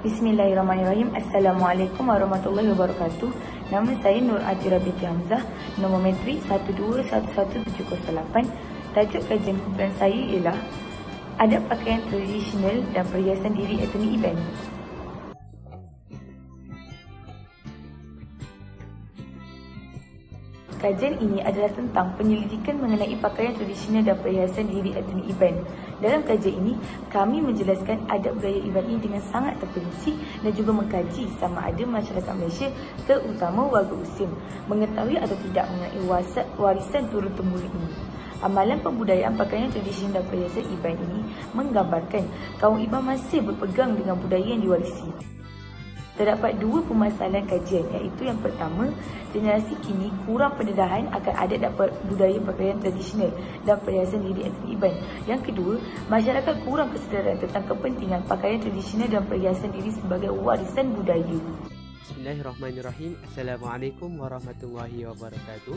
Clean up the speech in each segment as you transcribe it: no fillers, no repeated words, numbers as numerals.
Bismillahirrahmanirrahim. Assalamualaikum warahmatullahi wabarakatuh. Nama saya Nur Ajira binti Hamzah, nombor metrik 1211708. Tajuk kajian kumpulan saya ialah adab pakaian tradisional dan perhiasan diri etnik Iban. Kajian ini adalah tentang penyelidikan mengenai pakaian tradisional dan perhiasan diri etnik Iban. Dalam kajian ini, kami menjelaskan adab budaya Iban ini dengan sangat terperinci dan juga mengkaji sama ada masyarakat Malaysia, terutama warga Muslim, mengetahui atau tidak mengenai warisan turun-temurun ini. Amalan pembudayaan pakaian tradisional dan perhiasan Iban ini menggambarkan kaum Iban masih berpegang dengan budaya yang diwarisi. Terdapat dua permasalahan kajian, iaitu yang pertama, generasi kini kurang pendedahan akan adat dan budaya pakaian tradisional dan perhiasan diri etnik Iban. Yang kedua, masyarakat kurang kesedaran tentang kepentingan pakaian tradisional dan perhiasan diri sebagai warisan budaya. Bismillahirrahmanirrahim. Assalamualaikum warahmatullahi wabarakatuh.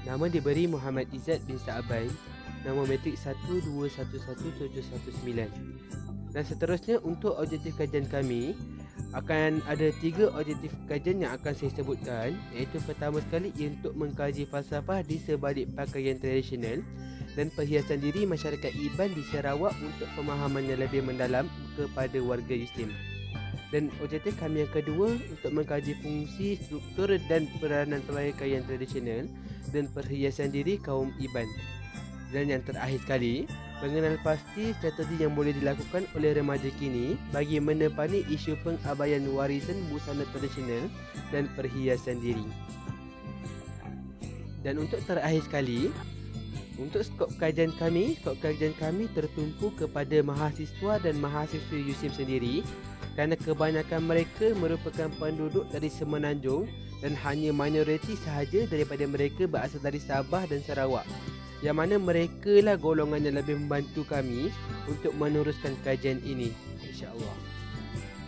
Nama diberi Muhammad Izzat bin Sa'aban, nombor metrik 1211719. Dan seterusnya, untuk objektif kajian kami akan ada 3 objektif kajian yang akan saya sebutkan, iaitu pertama sekali untuk mengkaji falsafah di sebalik pakaian tradisional dan perhiasan diri masyarakat Iban di Sarawak untuk pemahaman yang lebih mendalam kepada warga Muslim. Dan objektif kami yang kedua untuk mengkaji fungsi, struktur dan peranan pakaian tradisional dan perhiasan diri kaum Iban. Dan yang terakhir sekali, mengenal pasti strategi yang boleh dilakukan oleh remaja kini bagi menepani isu pengabaian warisan busana tradisional dan perhiasan diri. Dan untuk terakhir sekali, untuk skop kajian kami tertumpu kepada mahasiswa dan mahasiswa USIM sendiri, kerana kebanyakan mereka merupakan penduduk dari Semenanjung dan hanya minoriti sahaja daripada mereka berasal dari Sabah dan Sarawak, yang mana mereka lah golongan yang lebih membantu kami untuk meneruskan kajian ini, insya-Allah.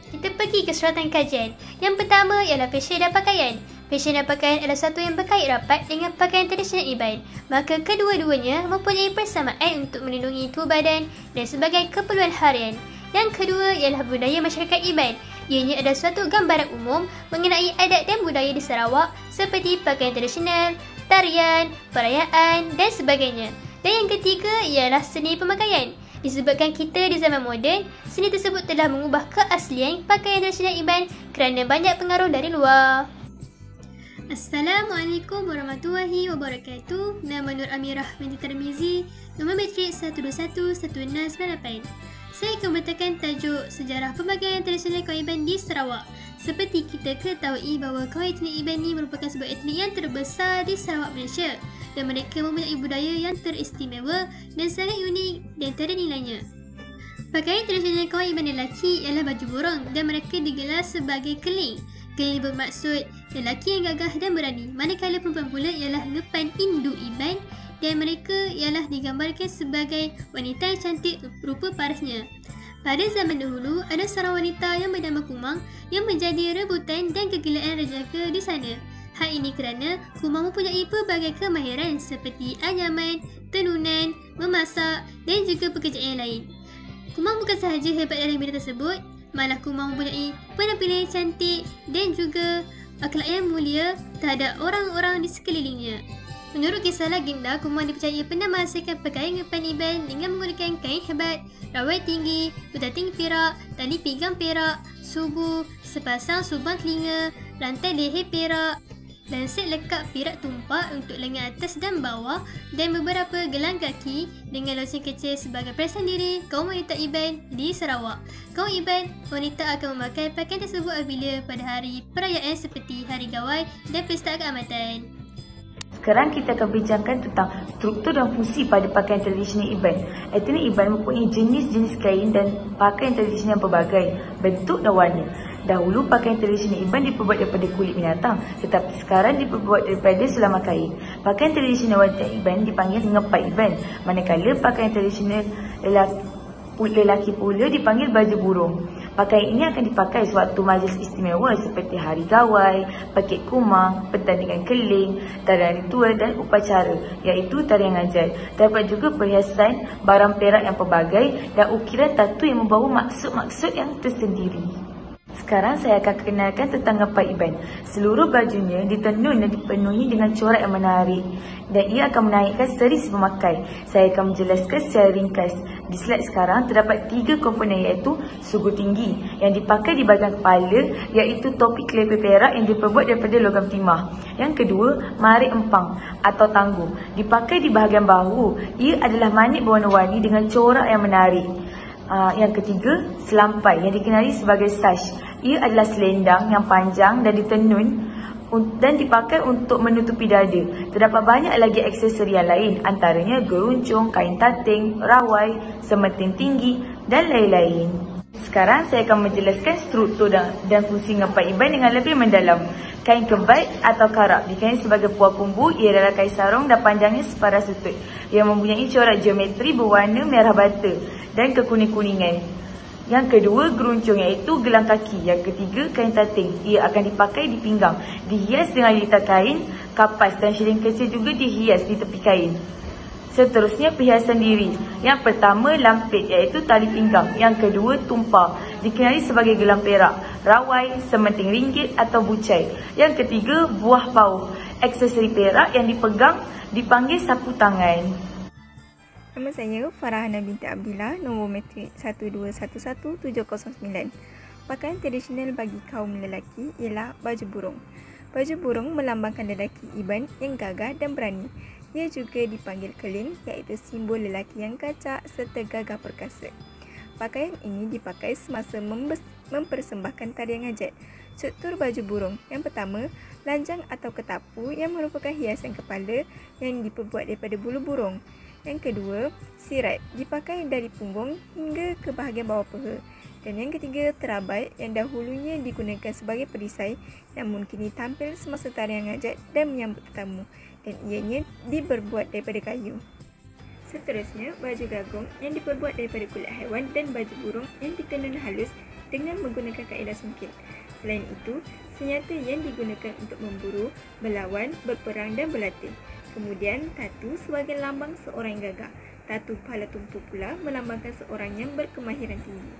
Kita pergi ke suratan kajian. Yang pertama ialah fashion dan pakaian. Fashion dan pakaian adalah satu yang berkait rapat dengan pakaian tradisional Iban. Maka kedua-duanya mempunyai persamaan untuk melindungi tubuh badan dan sebagai keperluan harian. Yang kedua ialah budaya masyarakat Iban. Ianya adalah suatu gambaran umum mengenai adat dan budaya di Sarawak seperti pakaian tradisional, tarian, perayaan dan sebagainya. Dan yang ketiga ialah seni pemakaian. Disebabkan kita di zaman moden, seni tersebut telah mengubah keaslian pakaian tradisional Iban kerana banyak pengaruh dari luar. Assalamualaikum warahmatullahi wabarakatuh. Nama Nur Amirah binti Tarmizi, nombor metrik 1211698. Saya akan membacakan tajuk sejarah pemakaian tradisional kaum Iban di Sarawak. Seperti kita ketahui bahawa kaum etnik Iban ini merupakan sebuah etnik yang terbesar di Sarawak, Malaysia, dan mereka mempunyai budaya yang teristimewa dan sangat unik di antara nilainya. Pakaian tradisional kaum Iban lelaki ialah baju burung dan mereka digelar sebagai keling. Keling bermaksud lelaki yang gagah dan berani, manakala perempuan pula ialah ngepan Hindu Iban dan mereka ialah digambarkan sebagai wanita yang cantik rupa parasnya. Pada zaman dahulu, ada seorang wanita yang bernama Kumang yang menjadi rebutan dan kegilaan rajaga di sana. Hal ini kerana Kumang mempunyai pelbagai kemahiran seperti anyaman, tenunan, memasak dan juga pekerjaan yang lain. Kumang bukan sahaja hebat dalam bidang tersebut, malah Kumang mempunyai penampilan yang cantik dan juga akhlak yang mulia terhadap orang-orang di sekelilingnya. Menurut kisah legenda, Kumang dipercayai pernah menghasilkan pakaian ngepan Iban dengan menggunakan kain hebat, rawai tinggi, betating perak, tali pinggang perak, subu, sepasang subang telinga, rantai leher perak dan set lekat perak tumpak untuk lengan atas dan bawah dan beberapa gelang kaki dengan loceng kecil sebagai perhiasan diri kaum wanita Iban di Sarawak. Kaum Iban, wanita akan memakai pakaian tersebut apabila pada hari perayaan seperti Hari Gawai dan Pesta Keamatan. Sekarang kita akan bincangkan tentang struktur dan fungsi pada pakaian tradisional Iban. Etnik Iban mempunyai jenis-jenis kain dan pakaian tradisional berbagai bentuk dan warna. Dahulu pakaian tradisional Iban diperbuat daripada kulit binatang, tetapi sekarang diperbuat daripada selamat kain. Pakaian tradisional wanita Iban dipanggil ngepat Iban, manakala pakaian tradisional lelaki pula dipanggil baju burung. Pakaian ini akan dipakai sewaktu majlis istimewa seperti hari gawai, paket kumang, pertandingan keling, tarian ritual dan upacara iaitu tarian ngajar. Terdapat juga perhiasan, barang perak yang pelbagai dan ukiran tatu yang membawa maksud-maksud yang tersendiri. Sekarang saya akan kenalkan tentang Gapai Iban. Seluruh bajunya ditenun dan dipenuhi dengan corak yang menarik dan ia akan menaikkan seri si pemakai. Saya akan menjelaskan secara ringkas. Di slide sekarang terdapat 3 komponen iaitu sugu tinggi yang dipakai di bahagian kepala iaitu topi kelapa perak yang diperbuat daripada logam timah. Yang kedua, marik empang atau tangguh dipakai di bahagian bahu. Ia adalah manik berwarna-warni dengan corak yang menarik. Yang ketiga, selampai yang dikenali sebagai sash. Ia adalah selendang yang panjang dan ditenun dan dipakai untuk menutupi dada. Terdapat banyak lagi aksesori yang lain, antaranya geruncung, kain tating, rawai, sementing tinggi dan lain-lain. Sekarang saya akan menjelaskan struktur dan fungsi Gapai Iban dengan lebih mendalam. Kain kebait atau karak dikenali sebagai puak kumbu. Ia adalah kain sarung dan panjangnya separas lutut yang mempunyai corak geometri berwarna merah bata dan kekuning-kuningan. Yang kedua, geruncung iaitu gelang kaki. Yang ketiga, kain tating. Ia akan dipakai di pinggang, dihias dengan lilitan kain, kapas dan shilling kecil juga dihias di tepi kain. Seterusnya, perhiasan diri. Yang pertama, lampit iaitu tali pinggang. Yang kedua, tumpah dikenali sebagai gelang perak, rawai, sementing ringgit atau bucai. Yang ketiga, buah pauh, aksesori perak yang dipegang dipanggil sapu tangan. Nama saya Farahana binti Abdillah, nombor matrik 1211709. Pakaian tradisional bagi kaum lelaki ialah baju burung. Baju burung melambangkan lelaki Iban yang gagah dan berani. Ia juga dipanggil keling iaitu simbol lelaki yang kacak serta gagah perkasa. Pakaian ini dipakai semasa mempersembahkan tarian hajat. Struktur baju burung. Yang pertama, lanjang atau ketapu yang merupakan hiasan kepala yang diperbuat daripada bulu burung. Yang kedua, sirat dipakai dari punggung hingga ke bahagian bawah peha. Dan yang ketiga, terabai yang dahulunya digunakan sebagai perisai namun kini tampil semasa tarian hajat dan menyambut tetamu dan ianya diperbuat daripada kayu. Seterusnya, baju gagung yang diperbuat daripada kulit haiwan dan baju burung yang ditenun halus dengan menggunakan kaedah sungkit. Selain itu, senjata yang digunakan untuk memburu, berlawan, berperang dan berlatih. Kemudian, tatu sebagai lambang seorang yang gagah. Tatu kepala tumpu pula melambangkan seorang yang berkemahiran tinggi.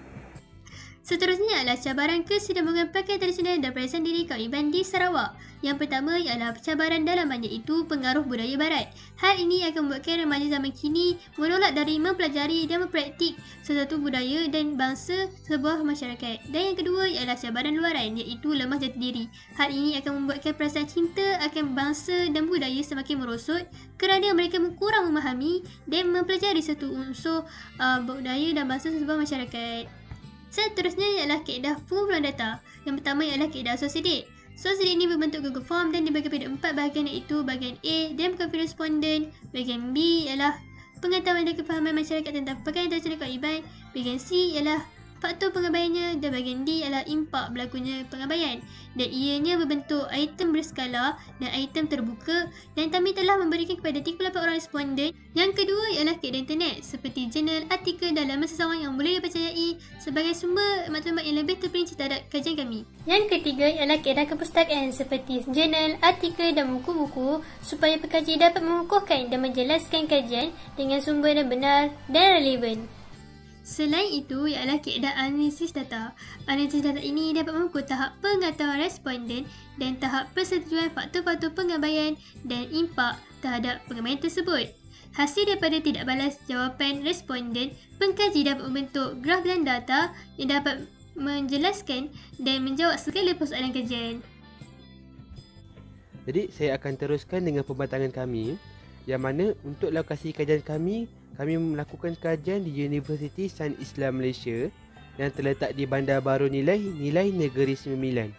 Seterusnya adalah cabaran kesinambungan pakaian tradisional dan perhiasan diri kaum Iban di Sarawak. Yang pertama ialah cabaran dalaman iaitu pengaruh budaya barat. Hal ini akan membuatkan remaja zaman kini menolak dari mempelajari dan mempraktik sesuatu budaya dan bangsa sebuah masyarakat. Dan yang kedua ialah cabaran luaran iaitu lemah jati diri. Hal ini akan membuatkan perasaan cinta akan bangsa dan budaya semakin merosot kerana mereka kurang memahami dan mempelajari satu unsur budaya dan bangsa sebuah masyarakat. Seterusnya ialah kaedah pengumpulan data. Yang pertama ialah kaedah associated. Associated ini berbentuk Google Form dan dibagi pada 4 bahagian iaitu bahagian A, demography responden, bahagian B ialah pengetahuan dan kefahaman masyarakat tentang pakaian tradisional kaum Iban, bahagian C ialah faktor pengabaiannya dan bahagian D ialah impak berlakunya pengabaian dan ianya berbentuk item berskala dan item terbuka dan kami telah memberikan kepada 38 orang responden. Yang kedua ialah kaedah internet seperti jurnal, artikel dan laman sesawang yang boleh dipercayai sebagai sumber maklumat yang lebih terperinci terhadap kajian kami. Yang ketiga ialah kaedah kepustakaan seperti jurnal, artikel dan buku-buku supaya pekaji dapat mengukuhkan dan menjelaskan kajian dengan sumber yang benar dan relevan. Selain itu ialah kaedah analisis data. Analisis data ini dapat mengukur tahap pengetahuan responden dan tahap persetujuan faktor-faktor pengabaian dan impak terhadap pengabaian tersebut. Hasil daripada tidak balas jawapan responden, pengkaji dapat membentuk graf dan data yang dapat menjelaskan dan menjawab segala persoalan kajian. Jadi saya akan teruskan dengan pembatangan kami yang mana untuk lokasi kajian kami melakukan kajian di Universiti Sains Islam Malaysia yang terletak di Bandar Baru Nilai Negeri Sembilan.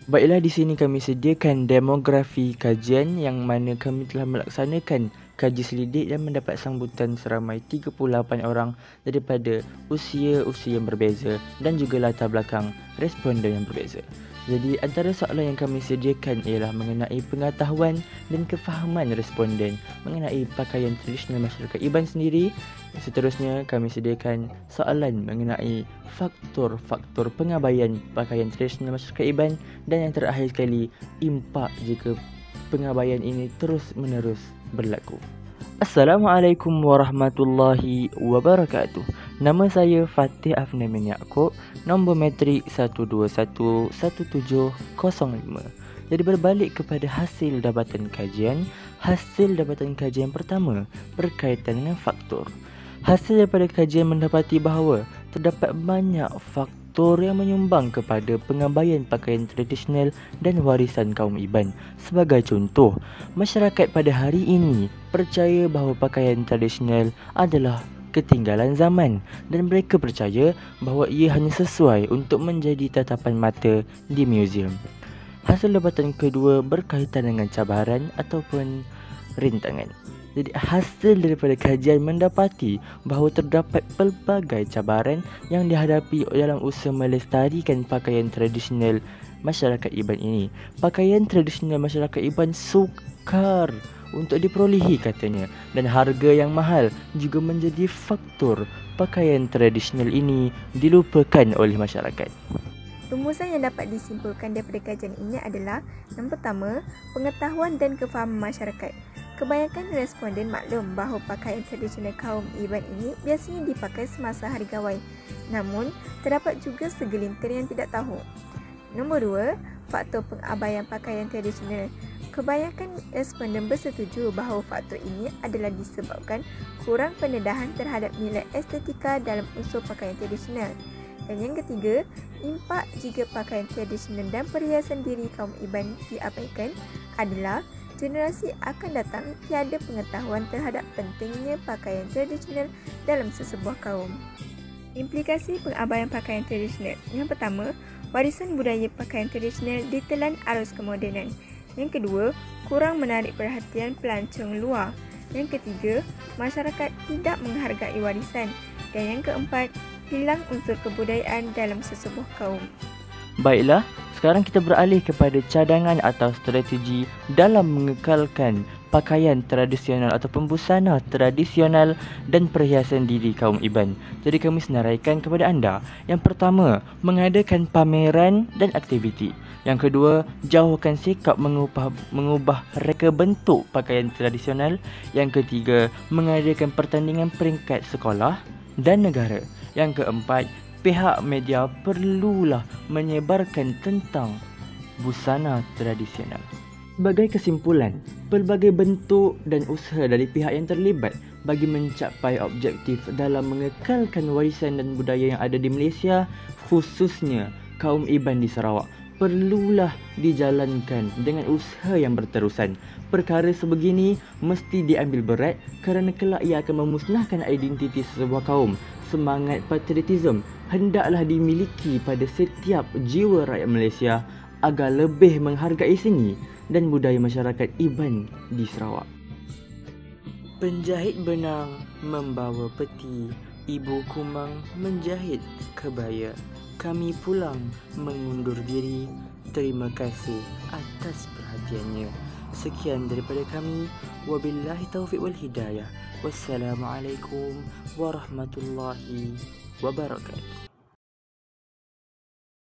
Baiklah, di sini kami sediakan demografi kajian yang mana kami telah melaksanakan kaji selidik dan mendapat sambutan seramai 38 orang daripada usia-usia yang berbeza dan juga latar belakang responden yang berbeza. Jadi antara soalan yang kami sediakan ialah mengenai pengetahuan dan kefahaman responden mengenai pakaian tradisional masyarakat Iban sendiri. Seterusnya kami sediakan soalan mengenai faktor-faktor pengabaian pakaian tradisional masyarakat Iban, dan yang terakhir sekali, impak jika pengabaian ini terus-menerus berlaku. Assalamualaikum warahmatullahi wabarakatuh. Nama saya Fatih Afnan bin Yaakob, nombor metrik 1211705. Jadi berbalik kepada hasil dapatan kajian. Hasil dapatan kajian pertama berkaitan dengan faktor. Hasil daripada kajian mendapati bahawa terdapat banyak faktor yang menyumbang kepada pengabaian pakaian tradisional dan warisan kaum Iban. Sebagai contoh, masyarakat pada hari ini percaya bahawa pakaian tradisional adalah ketinggalan zaman dan mereka percaya bahawa ia hanya sesuai untuk menjadi tatapan mata di muzium. Hasil dapatan kedua berkaitan dengan cabaran ataupun rintangan. Jadi hasil daripada kajian mendapati bahawa terdapat pelbagai cabaran yang dihadapi dalam usaha melestarikan pakaian tradisional masyarakat Iban ini. Pakaian tradisional masyarakat Iban sukar untuk diperolehi katanya, dan harga yang mahal juga menjadi faktor pakaian tradisional ini dilupakan oleh masyarakat. Rumusan yang dapat disimpulkan daripada kajian ini adalah: yang pertama, pengetahuan dan kefahaman masyarakat. Kebanyakan responden maklum bahawa pakaian tradisional kaum Iban ini biasanya dipakai semasa hari gawai. Namun, terdapat juga segelintir yang tidak tahu. Nombor 2, faktor pengabaian pakaian tradisional. Kebanyakan responden bersetuju bahawa faktor ini adalah disebabkan kurang pendedahan terhadap nilai estetika dalam unsur pakaian tradisional. Dan yang ketiga, impak jika pakaian tradisional dan perhiasan diri kaum Iban diabaikan adalah generasi akan datang tiada pengetahuan terhadap pentingnya pakaian tradisional dalam sesebuah kaum. Implikasi pengabaian pakaian tradisional. Yang pertama, warisan budaya pakaian tradisional ditelan arus kemodenan. Yang kedua, kurang menarik perhatian pelancong luar. Yang ketiga, masyarakat tidak menghargai warisan. Dan yang keempat, hilang unsur kebudayaan dalam sesebuah kaum. Baiklah, sekarang kita beralih kepada cadangan atau strategi dalam mengekalkan pakaian tradisional ataupun busana tradisional dan perhiasan diri kaum Iban. Jadi kami senaraikan kepada anda. Yang pertama, mengadakan pameran dan aktiviti. Yang kedua, jauhkan sikap mengubah reka bentuk pakaian tradisional. Yang ketiga, mengadakan pertandingan peringkat sekolah dan negara. Yang keempat, pihak media perlulah menyebarkan tentang busana tradisional. Sebagai kesimpulan, pelbagai bentuk dan usaha dari pihak yang terlibat bagi mencapai objektif dalam mengekalkan warisan dan budaya yang ada di Malaysia, khususnya kaum Iban di Sarawak, perlulah dijalankan dengan usaha yang berterusan. Perkara sebegini mesti diambil berat kerana kelak ia akan memusnahkan identiti sesebuah kaum. Semangat patriotisme hendaklah dimiliki pada setiap jiwa rakyat Malaysia agar lebih menghargai seni dan budaya masyarakat Iban di Sarawak. Penjahit benang membawa peti, ibu kumang menjahit kebaya. Kami pulang mengundur diri. Terima kasih atas perhatiannya. Sekian daripada kami. Wabillahi taufiq wal hidayah. Wassalamualaikum warahmatullahi wabarakatuh.